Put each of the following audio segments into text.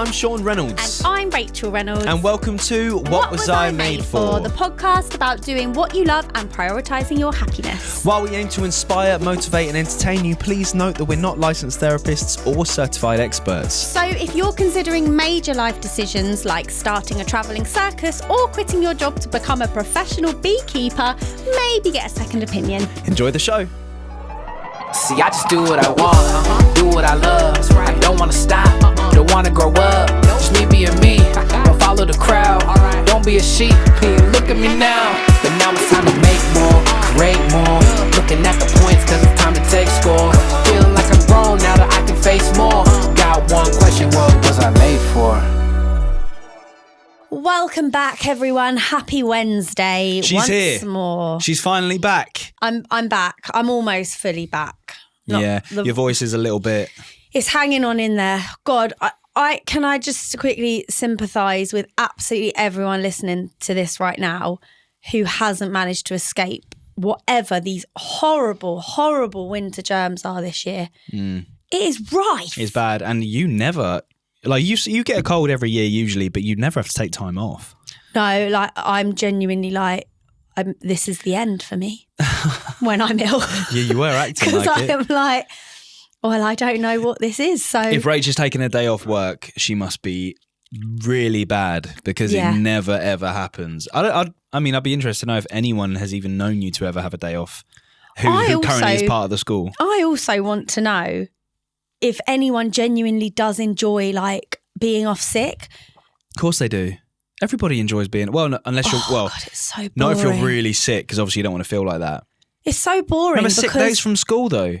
I'm Shaun Reynolds. And I'm Rachael Reynolds. And welcome to What Was I Made For? The podcast about doing what you love and prioritising your happiness. While we aim to inspire, motivate and entertain you, please note that we're not licensed therapists or certified experts. So if you're considering major life decisions like starting a travelling circus or quitting your job to become a professional beekeeper, maybe get a second opinion. Enjoy the show. See, I just do what I want, do what I love. I don't wanna stop, don't wanna grow up. Just me being me, don't follow the crowd. Don't be a sheep, look at me now. But now it's time to make more, create more. Looking at the points, cause it's time to take score. Feeling like I'm grown now that I can face more. Got one question, what was I made for? Welcome back, everyone. Happy Wednesday. She's here. Once more. She's finally back. I'm back. I'm almost fully back. Your voice is a little bit... It's hanging on in there. God, I can I just quickly sympathise with absolutely everyone listening to this right now who hasn't managed to escape whatever these horrible, horrible winter germs are this year. It is rife. It's bad. And you never... Like, you get a cold every year usually, but you never have to take time off. No, like, I'm genuinely like, this is the end for me when I'm ill. Yeah, you were acting like it. Because I'm like, well, I don't know what this is. So if Rachel's taking a day off work, she must be really bad because it never, ever happens. I mean, I'd be interested to know if anyone has even known you to ever have a day off who currently is part of the school. I also want to know if anyone genuinely does enjoy like being off sick. Of course they do. Everybody enjoys being unless you're God, it's so boring. Not if you're really sick, because obviously you don't want to feel like that. It's so boring. Remember sick days from school though?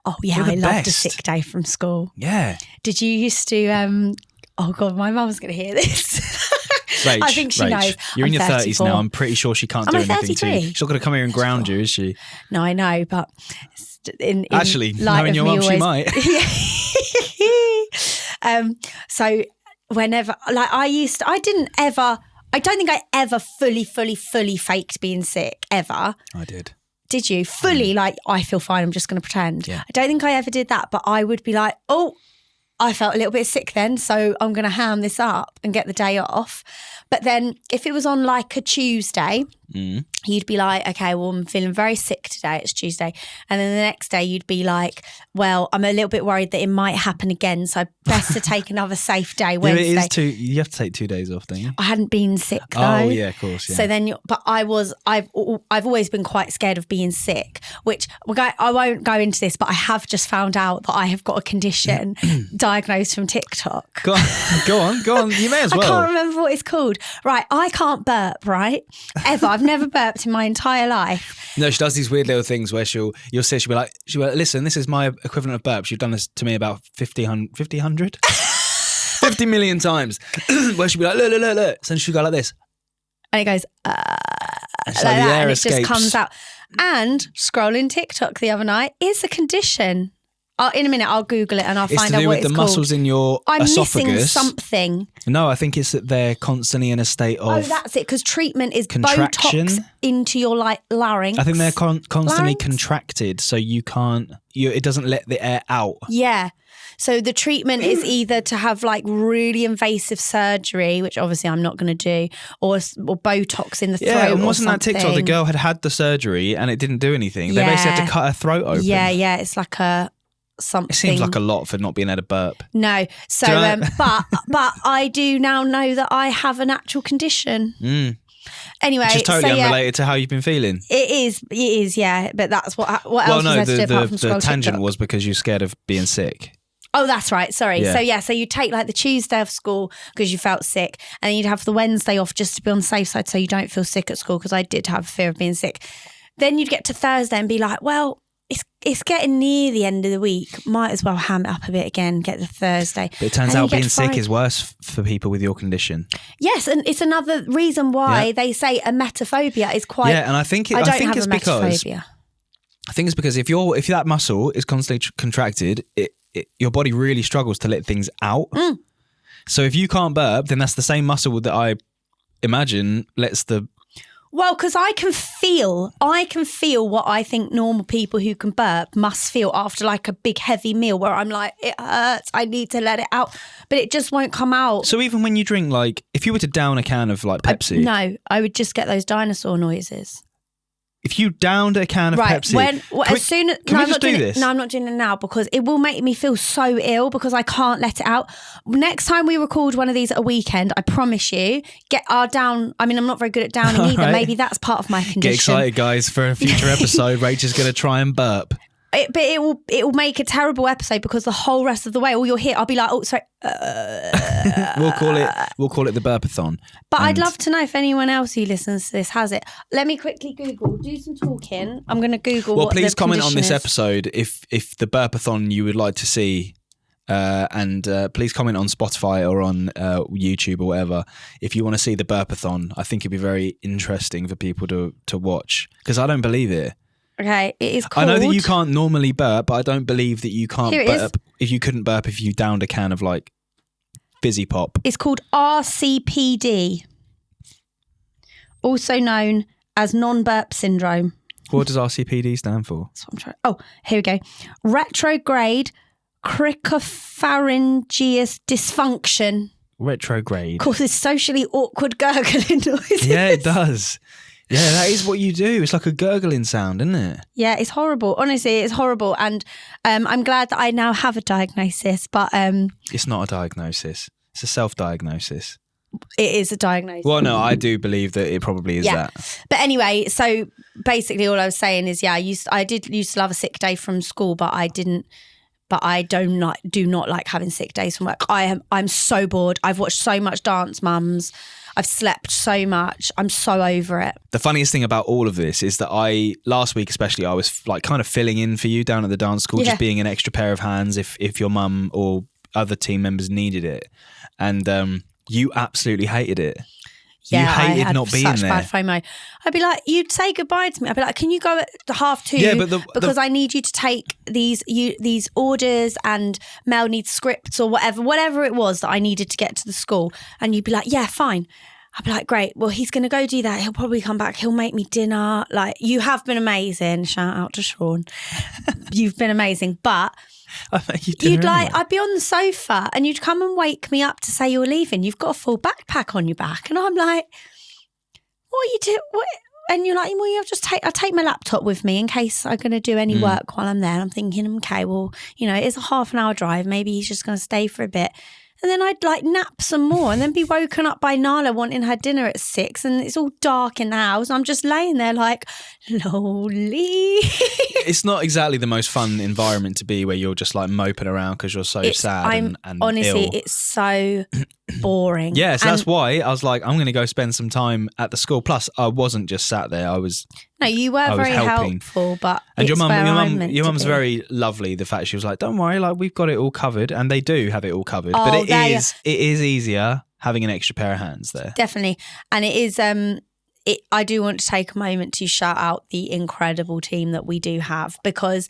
Oh yeah, I loved a sick day from school. Yeah. Did you used to? Oh God, my mum's going to hear this. Rach, I think she knows. You're in your 34. 30s now. I'm pretty sure she can't do anything to you. She's not going to come here and ground you, is she? No, I know, but in actually, knowing your mum, she might. So whenever, like I don't think I ever fully faked being sick, ever. I did. Did you? Fully, like, I feel fine, I'm just going to pretend. Yeah. I don't think I ever did that, but I would be like, oh, I felt a little bit sick then, so I'm going to ham this up and get the day off. But then if it was on like a Tuesday, you'd be like, okay, well, I'm feeling very sick today. It's Tuesday. And then the next day you'd be like, well, I'm a little bit worried that it might happen again. So best to take another safe day Wednesday. Yeah, it is you have to take 2 days off, don't you? I hadn't been sick though. Oh yeah, of course. Yeah. So then, I've always been quite scared of being sick, which I won't go into this, but I have just found out that I have got a condition diagnosed from TikTok. Go on. You may as well. I can't remember what it's called. Right, I can't burp, right? Ever. I've never burped in my entire life. No, she does these weird little things where she'll be like, listen, this is my equivalent of burps. You've done this to me about 50 million times. Where she'll be like, look. So she'll go like this. And it goes, so like the that, air and escapes. it just comes out. And scrolling TikTok the other night is a condition. In a minute, I'll Google it and I'll find out what it's called. It's to do with the muscles in your esophagus. I'm missing something. No, I think it's that they're constantly in a state of... Oh, that's it, because treatment is contraction. Botox into your larynx. I think they're constantly Larynx? contracted, so you can't... it doesn't let the air out. Yeah. So the treatment is either to have like really invasive surgery, which obviously I'm not going to do, or Botox in the throat. Yeah, and wasn't or that TikTok? The girl had the surgery and it didn't do anything. They basically had to cut her throat open. Yeah. It's like something. It seems like a lot for not being able to burp. No. So, but I do now know that I have an actual condition. Anyway, which is totally unrelated to how you've been feeling. It is, yeah. But that's what else was there to do apart from scroll the tangent TikTok? Was because you're scared of being sick. Oh, that's right. Sorry. Yeah. So you take like the Tuesday off school because you felt sick, and then you'd have the Wednesday off just to be on the safe side so you don't feel sick at school, because I did have a fear of being sick. Then you'd get to Thursday and be like, well, it's getting near the end of the week. Might as well ham it up a bit again, get the Thursday. But it turns out being sick is worse for people with your condition. Yes, and it's another reason why they say emetophobia is quite... Yeah, and I think it's because... I think it's because if that muscle is constantly contracted, your body really struggles to let things out. So if you can't burp, then that's the same muscle that I imagine lets the Well, because I can feel what I think normal people who can burp must feel after like a big heavy meal where I'm like, it hurts, I need to let it out, but it just won't come out. So even when you drink, like, if you were to down a can of like Pepsi. I would just get those dinosaur noises. If you downed a can of Pepsi. Can we just do this? No, I'm not doing it now because it will make me feel so ill because I can't let it out. Next time we record one of these at a weekend, I promise you, get our down. I mean, I'm not very good at downing either. Right. Maybe that's part of my condition. Get excited, guys, for a future episode. Rachel's going to try and burp. But it will make a terrible episode because the whole rest of the way, all you'll hear, I'll be like, oh, sorry. We'll call it the burpathon. But I'd love to know if anyone else who listens to this has it. Let me quickly Google. Do some talking. I'm going to Google. Well, what please the comment on this is. Episode if the burpathon you would like to see, and please comment on Spotify or on YouTube or whatever if you want to see the burpathon. I think it'd be very interesting for people to watch because I don't believe it. Okay, it is called... I know that you can't normally burp, but I don't believe that you can't burp if you couldn't burp if you downed a can of like fizzy pop. It's called RCPD, also known as non-burp syndrome. What does RCPD stand for? That's what I'm trying. Oh, here we go. Retrograde cricopharyngeus dysfunction. Retrograde. Causes socially awkward gurgling noises. Yeah, it does. Yeah, that is what you do. It's like a gurgling sound, isn't it? Yeah, it's horrible. Honestly, it's horrible. And I'm glad that I now have a diagnosis, but... It's not a diagnosis. It's a self-diagnosis. It is a diagnosis. Well, no, I do believe that it probably is that. But anyway, so basically all I was saying is, I used to love a sick day from school, but I didn't... But I do not like having sick days from work. I'm so bored. I've watched so much Dance Mums. I've slept so much. I'm so over it. The funniest thing about all of this is that last week especially, I was like kind of filling in for you down at the dance school, just being an extra pair of hands if your mum or other team members needed it. And you absolutely hated it. Yeah, you hated not being there. Such bad FOMO. I'd be like, you'd say goodbye to me. I'd be like, can you go at 2:30? Yeah, because I need you to take these orders and Mel needs scripts or whatever it was that I needed to get to the school. And you'd be like, yeah, fine. I'd be like, great. Well, he's going to go do that. He'll probably come back. He'll make me dinner. Like, you have been amazing. Shout out to Shaun. You've been amazing. But I'd be on the sofa and you'd come and wake me up to say you're leaving. You've got a full backpack on your back. And I'm like, what are you doing? What? And you're like, well, I'll take my laptop with me in case I'm going to do any work while I'm there. And I'm thinking, okay, well, it's a half an hour drive. Maybe he's just going to stay for a bit. And then I'd like nap some more and then be woken up by Nala wanting her dinner at 6 and it's all dark in the house. I'm just laying there like, lonely. It's not exactly the most fun environment to be where you're just like moping around because you're so sad and honestly, ill. It's so boring. Yeah, so that's why I was like, I'm going to go spend some time at the school. Plus, I wasn't just sat there. No, you were very helpful, but and your mum's very lovely. The fact she was like, "Don't worry, like we've got it all covered," and they do have it all covered. But it is easier having an extra pair of hands there. Definitely, and it is. I do want to take a moment to shout out the incredible team that we do have because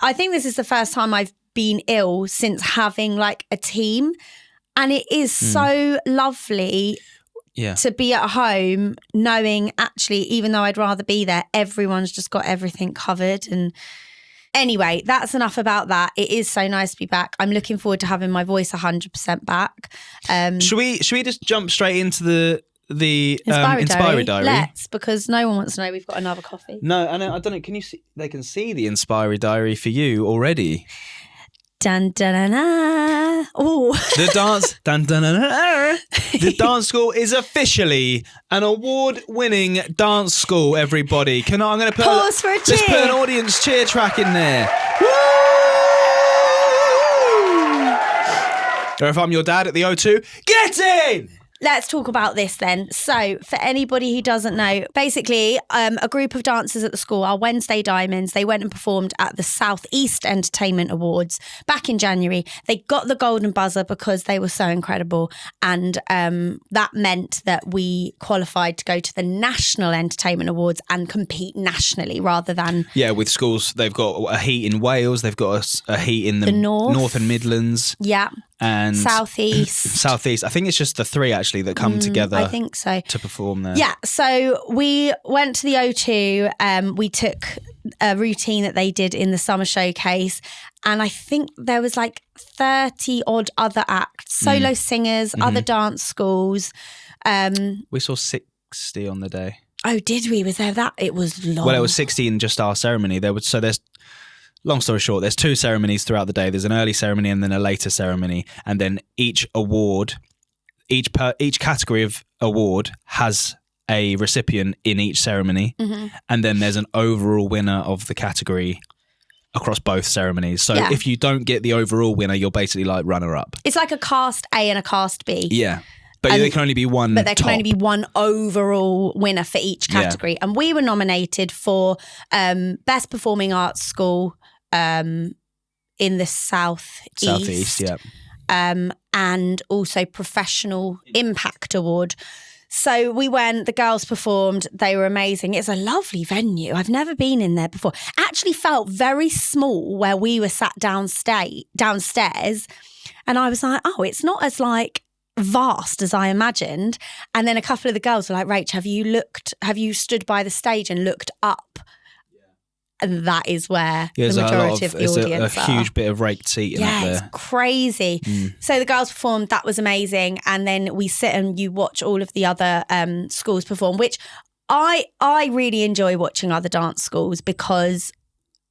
I think this is the first time I've been ill since having like a team, and it is so lovely. Yeah. To be at home knowing actually, even though I'd rather be there, everyone's just got everything covered. And anyway, that's enough about that. It is so nice to be back. I'm looking forward to having my voice 100% back. Should we just jump straight into the Inspiry Diary? Let's, because no one wants to know we've got another coffee. No, I don't know. Can you see? They can see the Inspiry Diary for you already. Dun dun dun dun. Oh, the dance. Dun dun dun dun. The dance school is officially an award-winning dance school. Everybody, I'm going to put pause for a cheer. Let's put an audience cheer track in there. Woo! Or if I'm your dad at the O2, get in. Let's talk about this then. So for anybody who doesn't know, basically a group of dancers at the school, our Wednesday Diamonds, they went and performed at the South East Entertainment Awards back in January. They got the golden buzzer because they were so incredible. And that meant that we qualified to go to the National Entertainment Awards and compete nationally rather than... Yeah, with schools, they've got a heat in Wales, they've got a heat in the North and Midlands. Yeah. and Southeast. I think it's just the three actually that come together. I think so. To perform there. Yeah. So we went to the O2. We took a routine that they did in the summer showcase, and I think there was like 30 odd other acts, solo singers, other dance schools. We saw 60 on the day. Oh, did we? Was there that? It was long. Well, it was 60 in just our ceremony. There's long story short, there's 2 ceremonies throughout the day. There's an early ceremony and then a later ceremony, and then each award, each category of award has a recipient in each ceremony, and then there's an overall winner of the category across both ceremonies. So if you don't get the overall winner, you're basically like runner up. It's like a cast A and a cast B. Yeah. But there can only be one. But there can only be one overall winner for each category. Yeah. And we were nominated for Best Performing Arts School in the Southeast. Southeast, yeah. And also Professional Impact Award. So we went, the girls performed, they were amazing. It's a lovely venue. I've never been in there before. Actually felt very small where we were sat downstairs. And I was like, oh, it's not as like vast as I imagined. And then a couple of the girls were like, Rach, have you stood by the stage and looked up? And that is where the majority of the audience are. A huge bit of raked seating up there. It's crazy. So the girls performed, that was amazing. And then we sit and you watch all of the other schools perform, which I really enjoy watching other dance schools because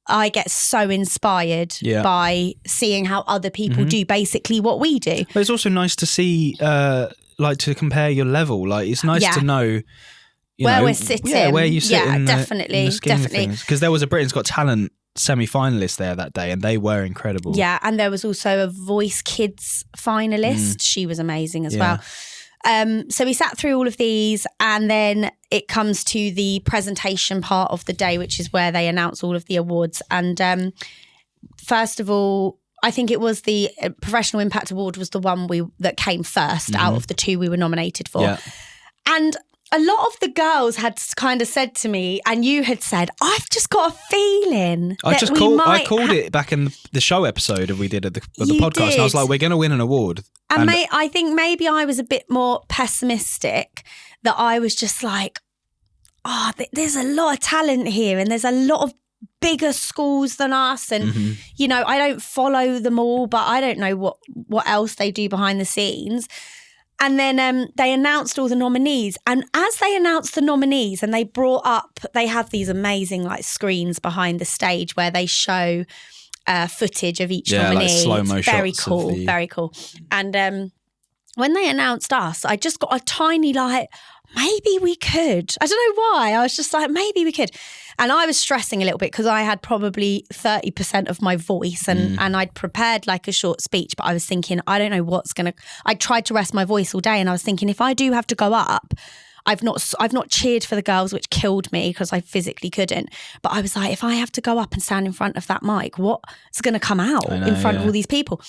I get so inspired by seeing how other people do basically what we do. But it's also nice to see, like to compare your level. Like it's nice to know where we're sitting. Yeah, where you sit in definitely. Because there was a Britain's Got Talent semi-finalist there that day and they were incredible. Yeah, and there was also a Voice Kids finalist. She was amazing as well. So we sat through all of these and then it comes to the presentation part of the day, which is where they announce all of the awards. And first of all, I think it was the Professional Impact Award was the one that came first out of the 2 we were nominated for. Yeah. And a lot of the girls had kind of said to me, and you had said, I've just got a feeling I called it back in the show episode we did of the podcast. And I was like, we're going to win an award. And I think maybe I was a bit more pessimistic, that I was just like, there's a lot of talent here and there's a lot of bigger schools than us. And, I don't follow them all, but I don't know what else they do behind the scenes. And then they announced all the nominees. And as they announced the nominees and they have these amazing like screens behind the stage where they show footage of each nominee. Like slow-mo shots. Very cool, very cool. And when they announced us, I just got a tiny like, maybe we could. I don't know why. I was just like, maybe we could. And I was stressing a little bit because I had probably 30% of my voice and I'd prepared like a short speech, but I was thinking, I don't know I tried to rest my voice all day and I was thinking, if I do have to go up, I've not cheered for the girls, which killed me because I physically couldn't. But I was like, if I have to go up and stand in front of that mic, what's going to come out in front of all these people?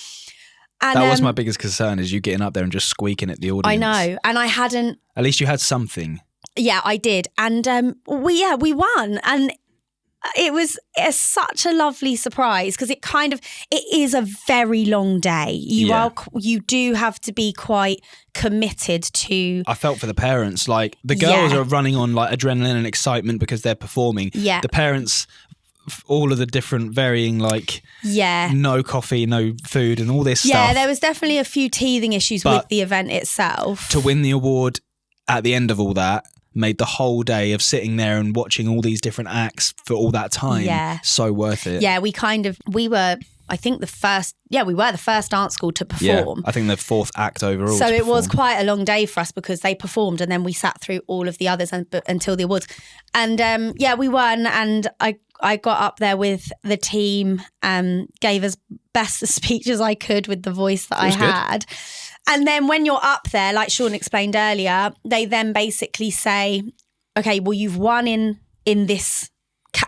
And, that was my biggest concern, is you getting up there and just squeaking at the audience. I know. And I hadn't. At least you had something. Yeah, I did. And we won. And it was such a lovely surprise because it is a very long day. You do have to be quite committed to. I felt for the parents. Like the girls are running on like adrenaline and excitement because they're performing. Yeah. The parents, all of the different varying like no coffee, no food and all this stuff. Yeah, there was definitely a few teething issues with the event itself. To win the award at the end of all that made the whole day of sitting there and watching all these different acts for all that time so worth it. Yeah, we were I think the first art school to perform. Yeah, I think the 4th act overall. So it was quite a long day for us because they performed and then we sat through all of the others until the awards. And we won, and I got up there with the team, gave as best a speech as I could with the voice that I had. Good. And then when you're up there, like Shaun explained earlier, they then basically say, okay, well, you've won in this,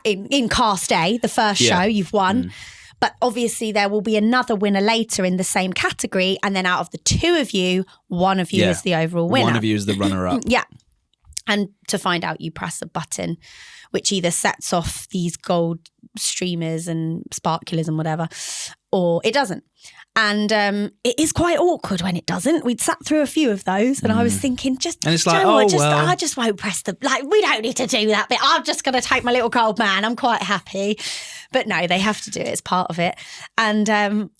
in Cast A, the first show, you've won. But obviously there will be another winner later in the same category. And then out of the 2 of you, one of you is the overall winner. One of you is the runner-up. Yeah. And to find out, you press a button which either sets off these gold streamers and sparklers and whatever. or it doesn't. And it is quite awkward when it doesn't. We'd sat through a few of those and I was thinking, and it's like, I just won't press we don't need to do that bit. I'm just going to take my little cold man. I'm quite happy. But no, they have to do it as part of it. And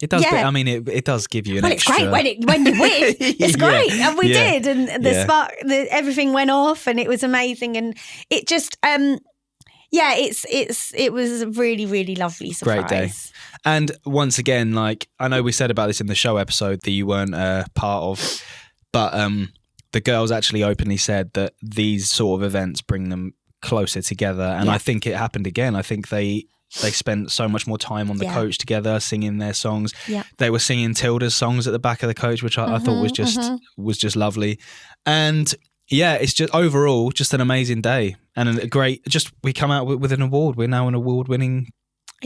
it does. Yeah. I mean, it does give you an extra. It's great when you win. It's great. And we did. And the spark, everything went off and it was amazing. And it just, it was a really, really lovely surprise. Great day. And once again, like, I know we said about this in the show episode that you weren't part of, but the girls actually openly said that these sort of events bring them closer together. And I think it happened again. I think they spent so much more time on the coach together, singing their songs. Yeah. They were singing Tilda's songs at the back of the coach, which I thought was just lovely. And yeah, it's just overall just an amazing day and a great. We come out with an award. We're now an award-winning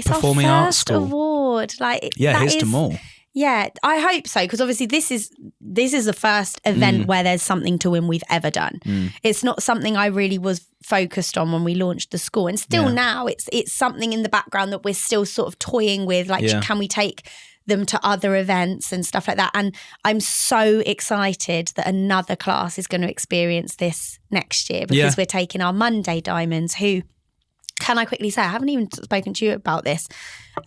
performing arts school. Award, here's to more. Yeah, I hope so, because obviously this is the first event where there's something to win we've ever done. It's not something I really was focused on when we launched the school, and still now it's something in the background that we're still sort of toying with, can we take them to other events and stuff like that. And I'm so excited that another class is going to experience this next year, because we're taking our Monday Diamonds, who, can I quickly say, I haven't even spoken to you about this.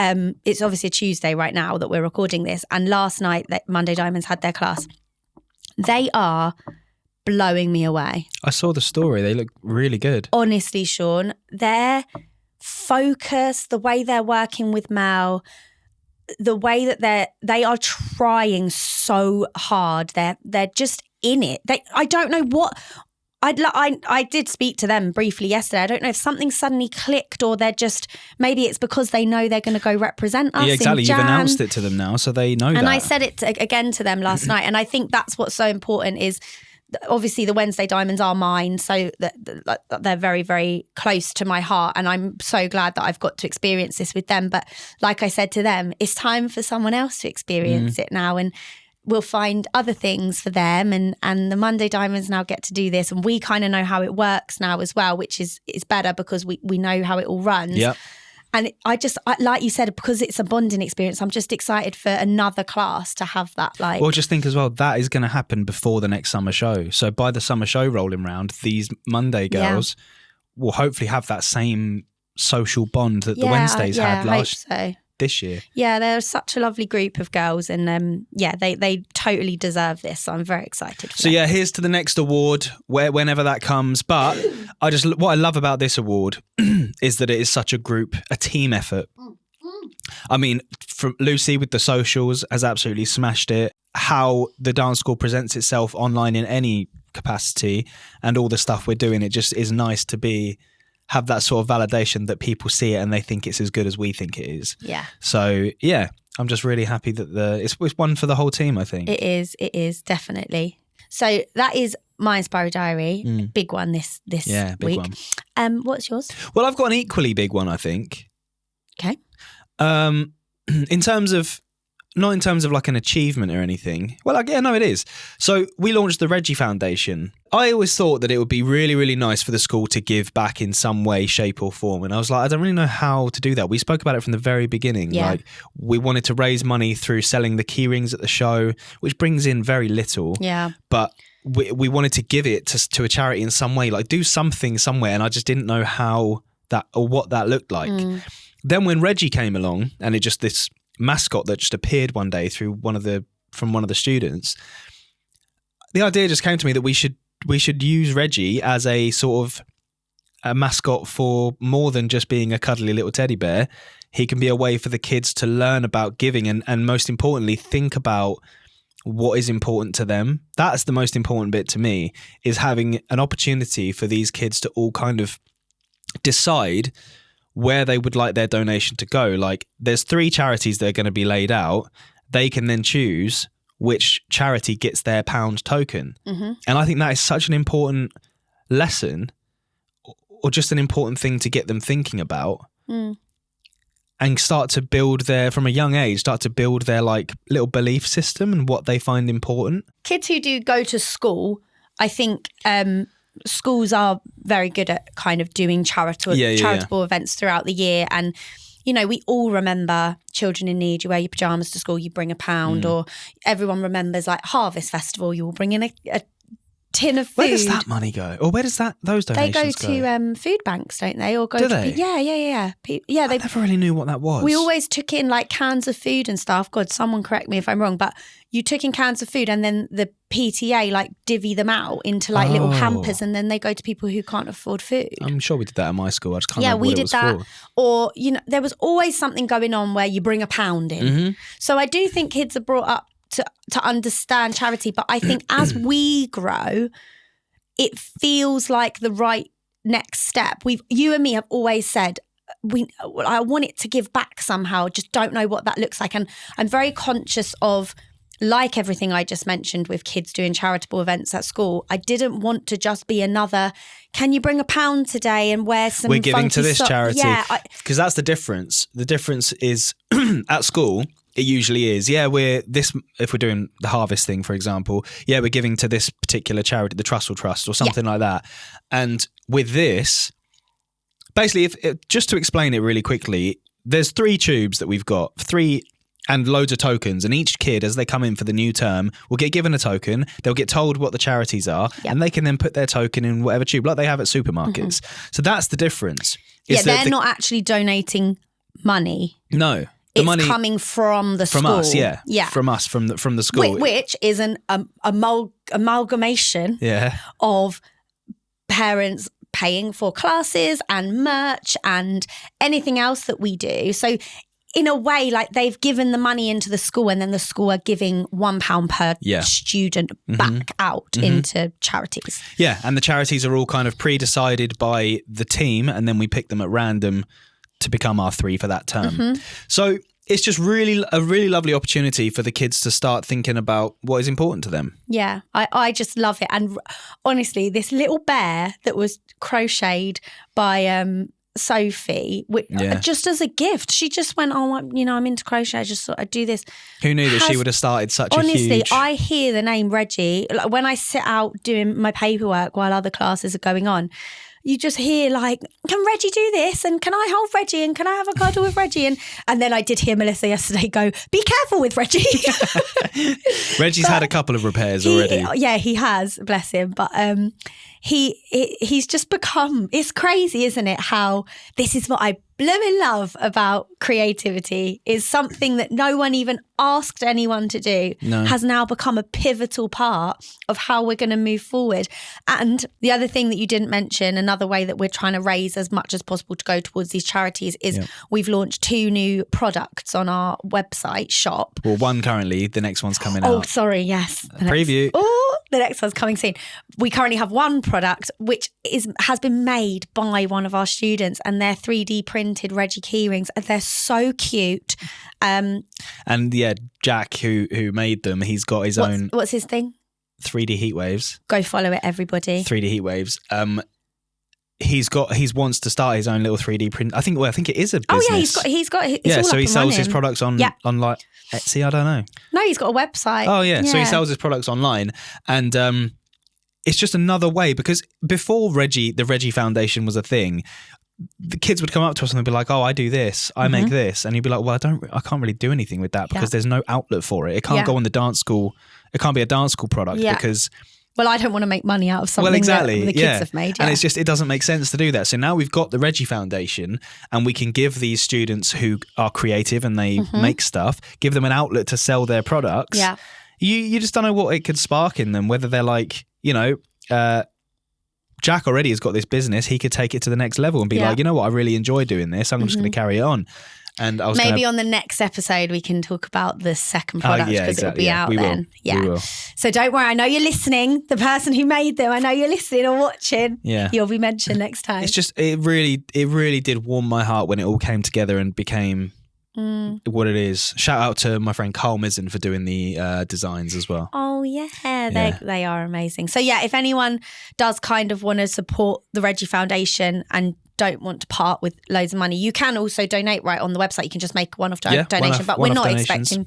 It's obviously a Tuesday right now that we're recording this. And last night, Monday Diamonds had their class. They are blowing me away. I saw the story. They look really good. Honestly, Shaun, their focus, the way they're working with Mel, the way that they are trying so hard. They're just in it. I don't know what... I did speak to them briefly yesterday. I don't know if something suddenly clicked, or they're just, maybe it's because they know they're going to go represent us. Yeah, exactly. You've announced it to them now, so they know that. And I said it again to them last night. And I think that's what's so important is, obviously the Wednesday Diamonds are mine, so they're very, very close to my heart. And I'm so glad that I've got to experience this with them. But like I said to them, it's time for someone else to experience it now. And we'll find other things for them, and the Monday Diamonds now get to do this, and we kind of know how it works now as well, which is better because we know how it all runs. Yep. And I like you said, because it's a bonding experience, I'm just excited for another class to have that. Well, just think as well, that is going to happen before the next summer show. So by the summer show rolling round, these Monday girls will hopefully have that same social bond that the Wednesdays had this year. Yeah, they're such a lovely group of girls, and they totally deserve this. So I'm very excited for them. Yeah, here's to the next award, whenever that comes. But what I love about this award is that it is such a team effort. I mean, from Lucy with the socials has absolutely smashed it. How the dance school presents itself online in any capacity, and all the stuff we're doing, it just is nice to have that sort of validation that people see it and they think it's as good as we think it is. Yeah. So yeah, I'm just really happy that it's one for the whole team, I think. It is definitely. So that is my Inspiring Diary. Big one this big week. One. What's yours? Well, I've got an equally big one, I think. Okay. Not in terms of like an achievement or anything. Well, no, it is. So we launched the Reggie Foundation. I always thought that it would be really, really nice for the school to give back in some way, shape or form. And I was like, I don't really know how to do that. We spoke about it from the very beginning. Yeah. Like, we wanted to raise money through selling the key rings at the show, which brings in very little. Yeah. But we wanted to give it to a charity in some way, like do something somewhere. And I just didn't know how that or what that looked like. Then when Reggie came along, and it just this mascot that just appeared one day from one of the students, the idea just came to me that we should use Reggie as a sort of a mascot for more than just being a cuddly little teddy bear. He can be a way for the kids to learn about giving and most importantly, think about what is important to them. That's the most important bit to me, is having an opportunity for these kids to all kind of decide where they would like their donation to go. Like, there's 3 charities that are going to be laid out. They can then choose which charity gets their pound token. And I think that is such an important lesson, or just an important thing to get them thinking about, and start to build from a young age, start to build their like little belief system and what they find important. Kids who do go to school, I think, schools are very good at kind of doing charitable events throughout the year. And, you know, we all remember Children in Need. You wear your pajamas to school, you bring £1, or everyone remembers like Harvest Festival, you will bring in a tin of food. Where does that money go? Or where does those donations go? They go to food banks, don't they? Or go Do to they? Yeah. I never really knew what that was. We always took in like cans of food and stuff. God, someone correct me if I'm wrong, but you took in cans of food and then the PTA like divvy them out into like little hampers, and then they go to people who can't afford food. I'm sure we did that at my school. I just can't remember we what did it was that. for. Or, you know, there was always something going on where you bring £1 in. So I do think kids are brought up to understand charity, but I think as we grow, it feels like the right next step. You and me have always said, I want it to give back somehow, just don't know what that looks like. And I'm very conscious of, like everything I just mentioned with kids doing charitable events at school, I didn't want to just be another, can you bring £1 today and wear some We're giving funky to this charity. Yeah. Because that's the difference. The difference is at school, it usually is. Yeah, if we're doing the harvest thing, for example, we're giving to this particular charity, the Trussell Trust or something like that. And with this, basically, just to explain it really quickly, there's 3 tubes that we've got, 3 and loads of tokens. And each kid, as they come in for the new term, will get given a token. They'll get told what the charities are, and they can then put their token in whatever tube, like they have at supermarkets. So that's the difference. They're not actually donating money. No. It's money coming from the school. From us, yeah. From us, from the school. Which is an amalgamation of parents paying for classes and merch and anything else that we do. So in a way, like they've given the money into the school, and then the school are giving £1 per student back out into charities. Yeah, and the charities are all kind of pre-decided by the team, and then we pick them at random to become our 3 for that term. So it's just a really lovely opportunity for the kids to start thinking about what is important to them. Yeah, I just love it. And honestly, this little bear that was crocheted by Sophie, just as a gift, she just went, I'm into crochet, I just thought I'd do this. Who knew that she would have started such a huge... Honestly, I hear the name Reggie, like when I sit out doing my paperwork while other classes are going on, you just hear like, can Reggie do this? And can I hold Reggie? And can I have a cuddle with Reggie? And then I did hear Melissa yesterday go, be careful with Reggie. Reggie's had a couple of repairs already. Yeah, he has, bless him. But he's just become, it's crazy, isn't it? How this is what I blooming love about creativity, is something that no one even asked anyone to do has now become a pivotal part of how we're going to move forward. And the other thing that you didn't mention, another way that we're trying to raise as much as possible to go towards these charities is we've launched 2 new products on our website shop. Well, one currently, the next one's coming out. Oh, sorry, yes. Preview. The next one's coming soon. We currently have one product which has been made by one of our students, and they're 3D printed Reggie keyrings, and they're so cute. And Jack, who made them, he's got his own. What's his thing? 3D heat waves. Go follow it, everybody. 3D heat waves. He wants to start his own little 3D print. I think it is a business. Oh yeah, he's got. It's all so up he and sells running. his products on like Etsy. I don't know. No, he's got a website. Oh yeah, so he sells his products online, and it's just another way, because before the Reggie Foundation was a thing, the kids would come up to us and they'd be like, "Oh, I do this, I make this," and you'd be like, "Well, I can't really do anything with that because there's no outlet for it. It can't go on the dance school. It can't be a dance school product because." Well, I don't want to make money out of something that the kids have made. Yeah. And it doesn't make sense to do that. So now we've got the Reggie Foundation, and we can give these students who are creative and they make stuff, give them an outlet to sell their products. Yeah. You just don't know what it could spark in them, whether they're like, Jack already has got this business. He could take it to the next level and be like, you know what, I really enjoy doing this. I'm just going to carry it on. And I was maybe on the next episode we can talk about the second product, because it'll be out then. Yeah. We will. So don't worry, I know you're listening. The person who made them, I know you're listening or watching. Yeah. You'll be mentioned next time. It's just it really did warm my heart when it all came together and became what it is. Shout out to my friend Carl Mizzen for doing the designs as well. Oh yeah, they are amazing. So yeah, if anyone does kind of want to support the Reggie Foundation and don't want to part with loads of money, you can also donate right on the website. You can just make one-off donation, but we're not expecting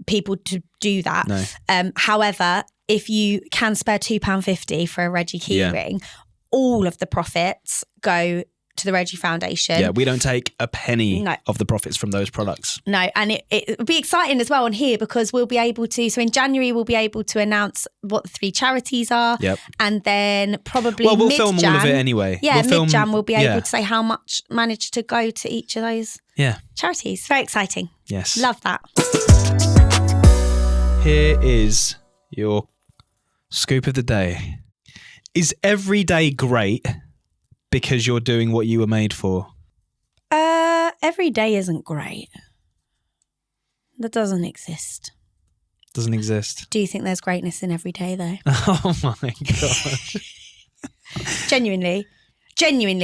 people to do that. No. However, if you can spare £2.50 for a Reggie keyring, all of the profits go to the Reggie Foundation. Yeah, we don't take a penny of the profits from those products. No, and it'll be exciting as well on here because we'll be able to, so in January we'll be able to announce what the 3 charities are. Yep. And then probably we'll film all of it anyway. Yeah, mid-Jan we'll be able to say how much managed to go to each of those charities. Very exciting. Yes. Love that. Here is your scoop of the day. Is every day great because you're doing what you were made for? Every day isn't great. That doesn't exist. Doesn't exist. Do you think there's greatness in every day though? Oh my gosh. Genuinely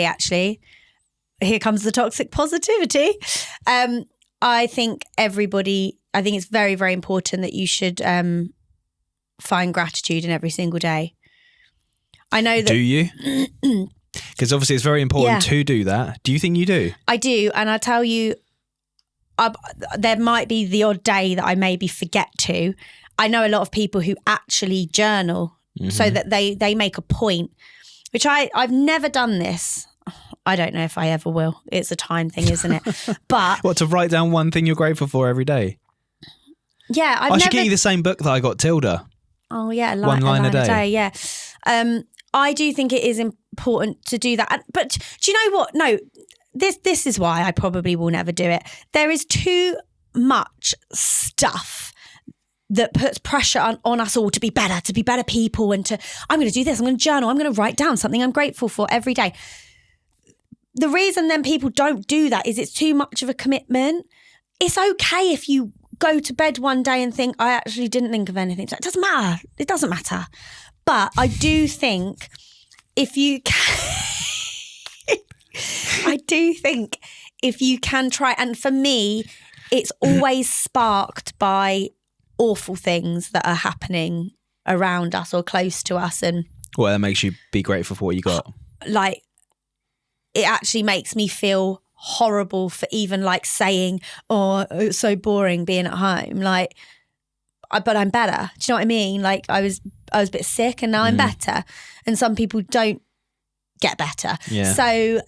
actually. Here comes the toxic positivity. I think it's very, very important that you should find gratitude in every single day. I know that. Do you? Because obviously it's very important to do that. Do you think you do? I do. And I tell you, there might be the odd day that I maybe forget to. I know a lot of people who actually journal so that they make a point, which I've never done this. I don't know if I ever will. It's a time thing, isn't it? But what, to write down one thing you're grateful for every day? Yeah. I should get you the same book that I got Tilda. Oh yeah, one line a day. Yeah. I do think it is important to do that. But do you know what? No, this is why I probably will never do it. There is too much stuff that puts pressure on us all to be better people, and I'm going to do this, I'm going to journal, I'm going to write down something I'm grateful for every day. The reason then people don't do that is it's too much of a commitment. It's okay if you go to bed one day and think, I actually didn't think of anything. So it doesn't matter. It doesn't matter. But I do think if you can try, and for me, it's always sparked by awful things that are happening around us or close to us. And well, that makes you be grateful for what you got. Like, it actually makes me feel horrible for even like saying, oh, it's so boring being at home. Like, but I'm better. Do you know what I mean? Like, I was a bit sick and now I'm better. And some people don't get better. Yeah. So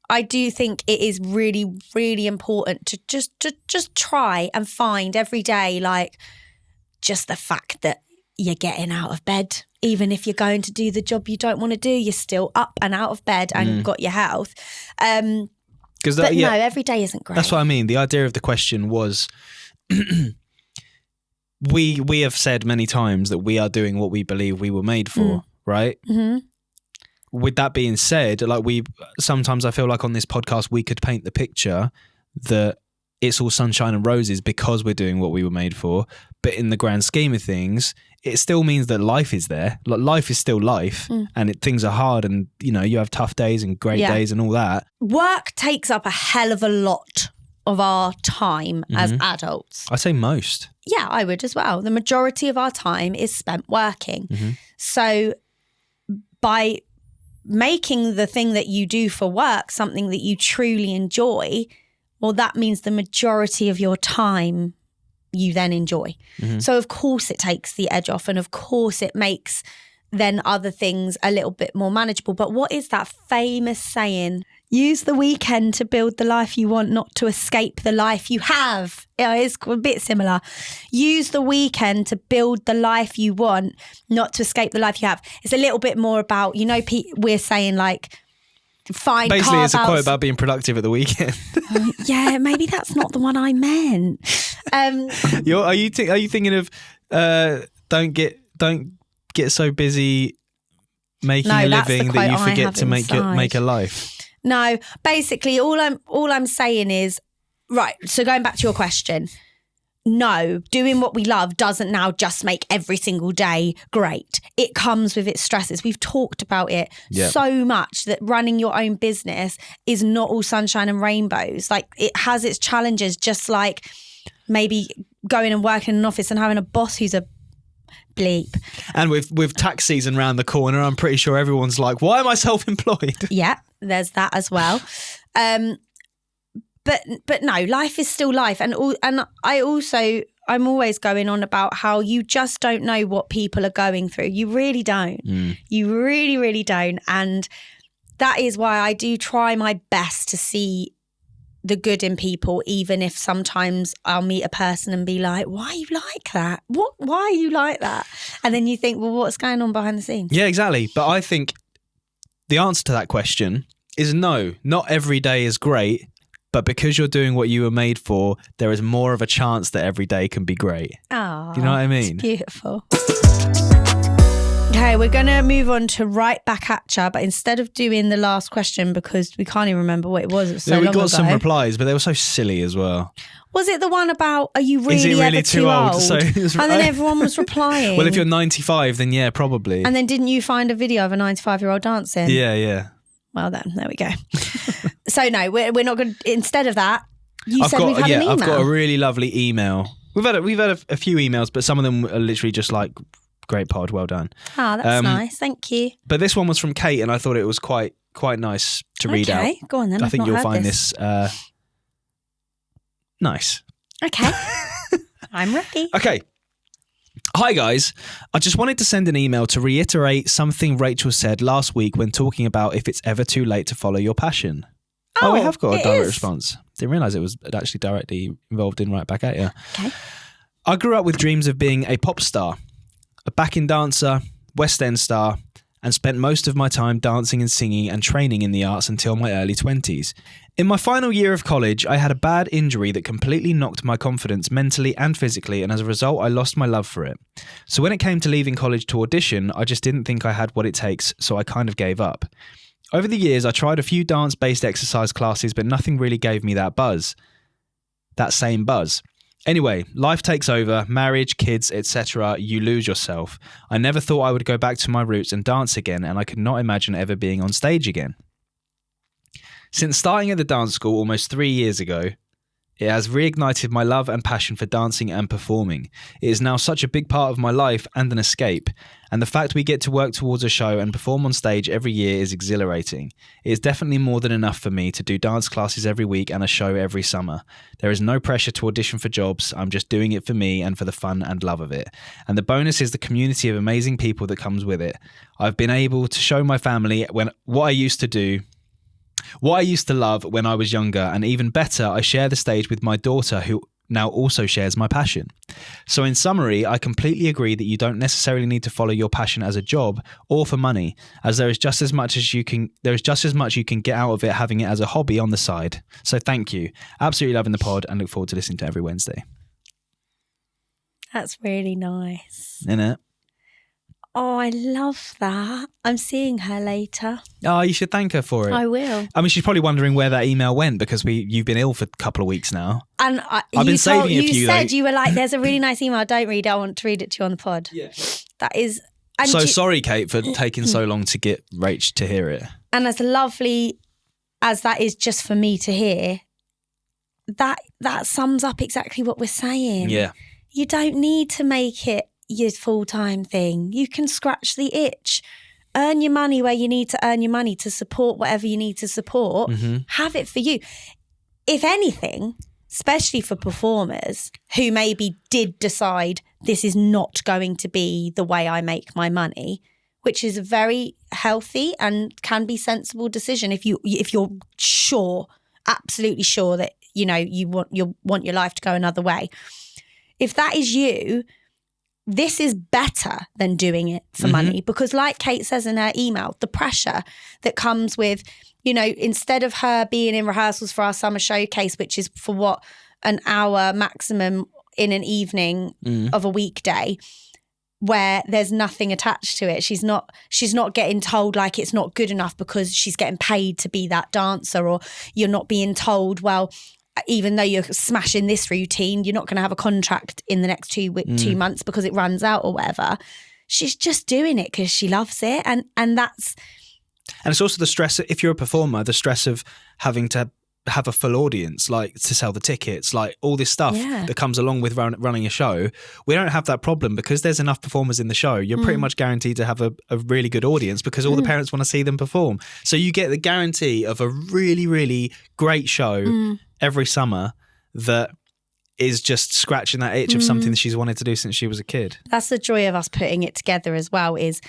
I do think it is really, really important to just try and find every day, like, just the fact that you're getting out of bed. Even if you're going to do the job you don't want to do, you're still up and out of bed and you've got your health. No, every day isn't great. That's what I mean. The idea of the question was, we have said many times that we are doing what we believe we were made for, right? Mm-hmm. With that being said, like, sometimes I feel like on this podcast we could paint the picture that it's all sunshine and roses because we're doing what we were made for. But in the grand scheme of things, it still means that life is there. Like, life is still life, and things are hard, and you have tough days and great days and all that. Work takes up a hell of a lot of our time as adults. I say most. Yeah, I would as well. The majority of our time is spent working. So by making the thing that you do for work something that you truly enjoy, well, that means the majority of your time you then enjoy. So of course it takes the edge off, and of course it makes then other things a little bit more manageable. But what is that famous saying? Use the weekend to build the life you want, not to escape the life you have. It's a bit similar. Use the weekend to build the life you want, not to escape the life you have. It's a little bit more about, we're saying like, find basically it's a quote about being productive at the weekend. Yeah, maybe that's not the one I meant. Are you thinking of don't get so busy making a living that you forget to make a life? No, basically all I'm saying is, right, so going back to your question, no, doing what we love doesn't now just make every single day great. It comes with its stresses. We've talked about it so much, that running your own business is not all sunshine and rainbows. Like, it has its challenges, just like maybe going and working in an office and having a boss who's a bleep. And with tax season around the corner, I'm pretty sure everyone's like, why am I self-employed? Yeah, there's that as well. But no, life is still life. And I'm always going on about how you just don't know what people are going through. You really don't. You really, really don't. And that is why I do try my best to see the good in people, even if sometimes I'll meet a person and be like, why are you like that? Why are you like that? And then you think, well, what's going on behind the scenes? Yeah, exactly. But I think the answer to that question is no, not every day is great, but because you're doing what you were made for, there is more of a chance that every day can be great. Oh, do you know what I mean? It's beautiful. Okay, we're going to move on to right back at ya, but instead of doing the last question, because we can't even remember what it was. It was so long ago. We got some replies, but they were so silly as well. Was it the one about, are you really ever too old? So and then everyone was replying. Well, if you're 95, then yeah, probably. And then didn't you find a video of a 95-year-old dancing? Yeah. Well then, there we go. So no, we're not going to, instead of that, we've had an email. I've got a really lovely email. We've had a few emails, but some of them are literally just like, great pod, well done. Oh, that's nice. Thank you. But this one was from Kate, and I thought it was quite nice to read out. Okay, go on then. I think you'll find this nice. Okay. I'm ready. Okay. Hi guys, I just wanted to send an email to reiterate something Rachael said last week when talking about if it's ever too late to follow your passion. Oh, we have got a direct response. Didn't realise it was actually directly involved in right back at you. Okay. I grew up with dreams of being a pop star, a backing dancer, West End star, and spent most of my time dancing and singing and training in the arts until my early 20s. In my final year of college, I had a bad injury that completely knocked my confidence mentally and physically, and as a result, I lost my love for it. So when it came to leaving college to audition, I just didn't think I had what it takes, so I kind of gave up. Over the years, I tried a few dance-based exercise classes, but nothing really gave me that same buzz. Anyway, life takes over, marriage, kids, etc. You lose yourself. I never thought I would go back to my roots and dance again, and I could not imagine ever being on stage again. Since starting at the dance school almost 3 years ago, it has reignited my love and passion for dancing and performing. It is now such a big part of my life and an escape, and the fact we get to work towards a show and perform on stage every year is exhilarating. It is definitely more than enough for me to do dance classes every week and a show every summer. There is no pressure to audition for jobs. I'm just doing it for me and for the fun and love of it. And the bonus is the community of amazing people that comes with it. I've been able to show my family what I used to love when I was younger, and even better, I share the stage with my daughter, who now also shares my passion. So in summary, I completely agree that you don't necessarily need to follow your passion as a job or for money, as there is just as much you can get out of it having it as a hobby on the side. So thank you. Absolutely loving the pod and look forward to listening to every Wednesday. That's really nice. Isn't it? Oh, I love that. I'm seeing her later. Oh, you should thank her for it. I will. I mean, she's probably wondering where that email went because you've been ill for a couple of weeks now. And I've been saving it for you. You said you were like, there's a really nice email. Don't read it. I want to read it to you on the pod. Yeah. That is. Sorry, Kate, for taking so long to get Rach to hear it. And as lovely as that is just for me to hear, that sums up exactly what we're saying. Yeah. You don't need to make it your full-time thing. You can scratch the itch. Earn your money where you need to earn your money to support whatever you need to support. Mm-hmm. Have it for you. If anything, especially for performers who maybe did decide this is not going to be the way I make my money, which is a very healthy and can be sensible decision if you're sure, absolutely sure that you want your life to go another way. If that is you, this is better than doing it for money, because like Kate says in her email, the pressure that comes with, instead of her being in rehearsals for our summer showcase, which is for an hour maximum in an evening of a weekday, where there's nothing attached to it. She's not getting told like it's not good enough because she's getting paid to be that dancer, or you're not being told, well, even though you're smashing this routine, you're not going to have a contract in the next 2 months because it runs out or whatever. She's just doing it because she loves it. And that's... And it's also the stress, if you're a performer, the stress of having to have a full audience, like to sell the tickets, like all this stuff that comes along with running a show. We don't have that problem because there's enough performers in the show. You're pretty much guaranteed to have a really good audience because all the parents want to see them perform. So you get the guarantee of a really, really great show every summer that is just scratching that itch of something that she's wanted to do since she was a kid. That's the joy of us putting it together as well, is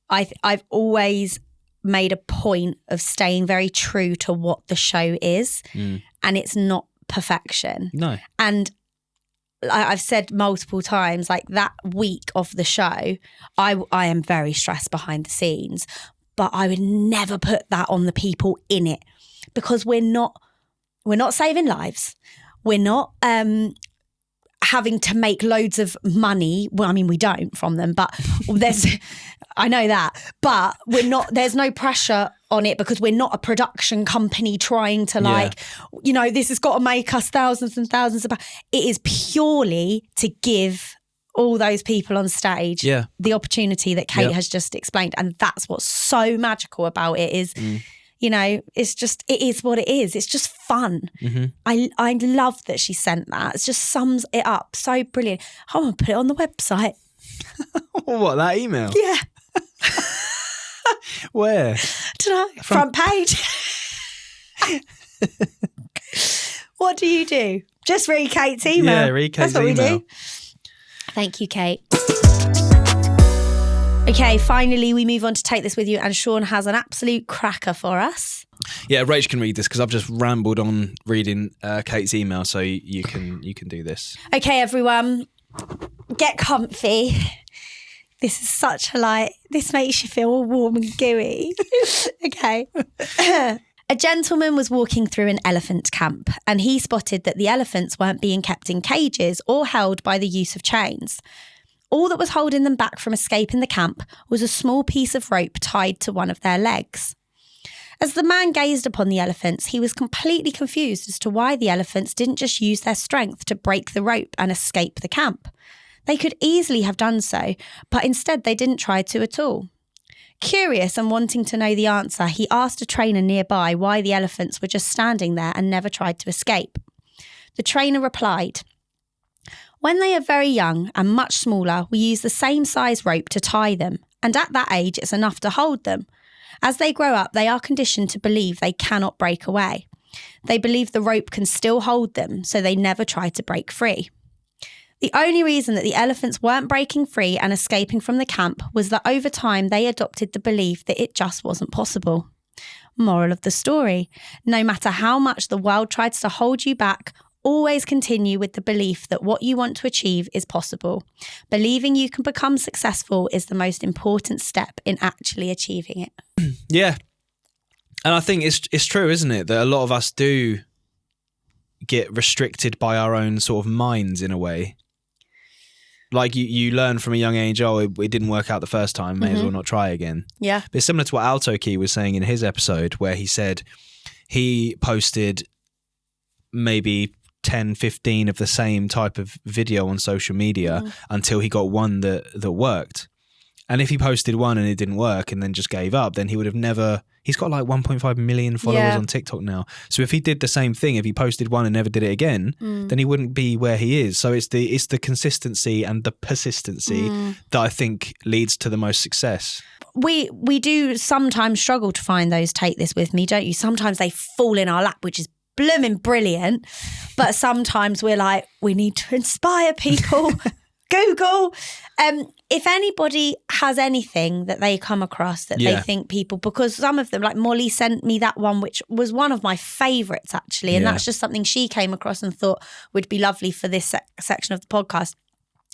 I've always made a point of staying very true to what the show is. And it's not perfection. No. And I've said multiple times, like that week of the show, I am very stressed behind the scenes, but I would never put that on the people in it, because we're not saving lives. We're not having to make loads of money. Well, I mean, we don't from them, but I know that, but there's no pressure on it, because we're not a production company trying to this has got to make us thousands and thousands of pounds. It is purely to give all those people on stage the opportunity that Kate has just explained. And that's what's so magical about it is, it is what it is. It's just fun. I love that she sent that. It just sums it up so brilliant. I want to put it on the website. What, that email? Yeah. Where? Don't know. Front page. What do you do? Just read Kate's email. Yeah, read Kate's email. That's what we do. Thank you, Kate. Okay, finally, we move on to Take This With You, and Shaun has an absolute cracker for us. Yeah, Rach can read this because I've just rambled on reading Kate's email, so you can do this. Okay, everyone, get comfy. This is such a light. This makes you feel all warm and gooey. Okay. A gentleman was walking through an elephant camp, and he spotted that the elephants weren't being kept in cages or held by the use of chains. All that was holding them back from escaping the camp was a small piece of rope tied to one of their legs. As the man gazed upon the elephants, he was completely confused as to why the elephants didn't just use their strength to break the rope and escape the camp. They could easily have done so, but instead they didn't try to at all. Curious and wanting to know the answer, he asked a trainer nearby why the elephants were just standing there and never tried to escape. The trainer replied, "When they are very young and much smaller, we use the same size rope to tie them, and at that age it's enough to hold them. As they grow up, they are conditioned to believe they cannot break away. They believe the rope can still hold them, so they never try to break free. The only reason that the elephants weren't breaking free and escaping from the camp was that over time they adopted the belief that it just wasn't possible." Moral of the story: no matter how much the world tries to hold you back, always continue with the belief that what you want to achieve is possible. Believing you can become successful is the most important step in actually achieving it. Yeah. And I think it's true, isn't it? That a lot of us do get restricted by our own sort of minds in a way. Like you learn from a young age, it didn't work out the first time, may as well not try again. Yeah. But it's similar to what Alto Key was saying in his episode, where he said he posted maybe 10, 15 of the same type of video on social media until he got one that worked. And if he posted one and it didn't work and then just gave up, then he would have never... He's got like 1.5 million followers on TikTok now. So if he did the same thing, if he posted one and never did it again, then he wouldn't be where he is. So it's the consistency and the persistency that I think leads to the most success. We do sometimes struggle to find those Take This With Me, don't you? Sometimes they fall in our lap, which is blooming brilliant. But sometimes we're like, we need to inspire people. Google. If anybody has anything that they come across that they think people, because some of them, like Molly sent me that one, which was one of my favourites actually. And that's just something she came across and thought would be lovely for this section of the podcast.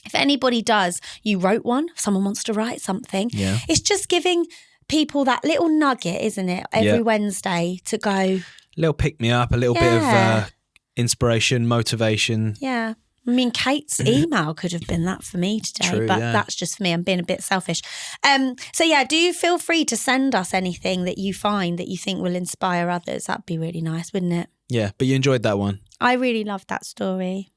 If anybody does, you wrote one, if someone wants to write something, it's just giving people that little nugget, isn't it? Every Wednesday to go. A little pick me up, a little bit of inspiration, motivation. Yeah. I mean, Kate's email could have been that for me today, but that's just for me. I'm being a bit selfish. So yeah, do feel free to send us anything that you find that you think will inspire others. That'd be really nice, wouldn't it? Yeah, but you enjoyed that one. I really loved that story.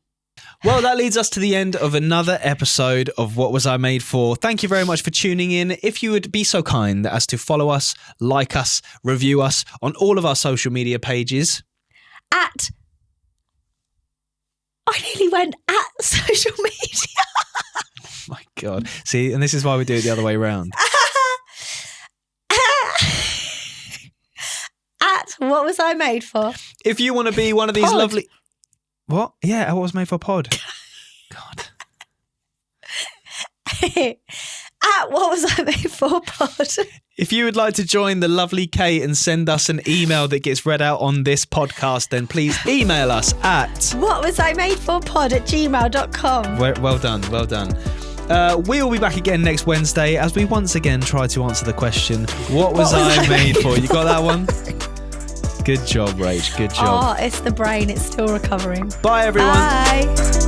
Well, that leads us to the end of another episode of What Was I Made For? Thank you very much for tuning in. If you would be so kind as to follow us, like us, review us on all of our social media pages. I nearly went at social media. Oh my God. See, and this is why we do it the other way around. At What Was I Made For? If you want to be one of these lovely... What? Yeah, What Was Made For Pod. God. At What Was I Made For Pod. If you would like to join the lovely Kate and send us an email that gets read out on this podcast, then please email us at whatwasimadeforpod@gmail.com. Well done. We'll be back again next Wednesday as we once again try to answer the question, what was I made for? You got that one? Good job, Rach. Good job. Oh, it's the brain. It's still recovering. Bye, everyone. Bye.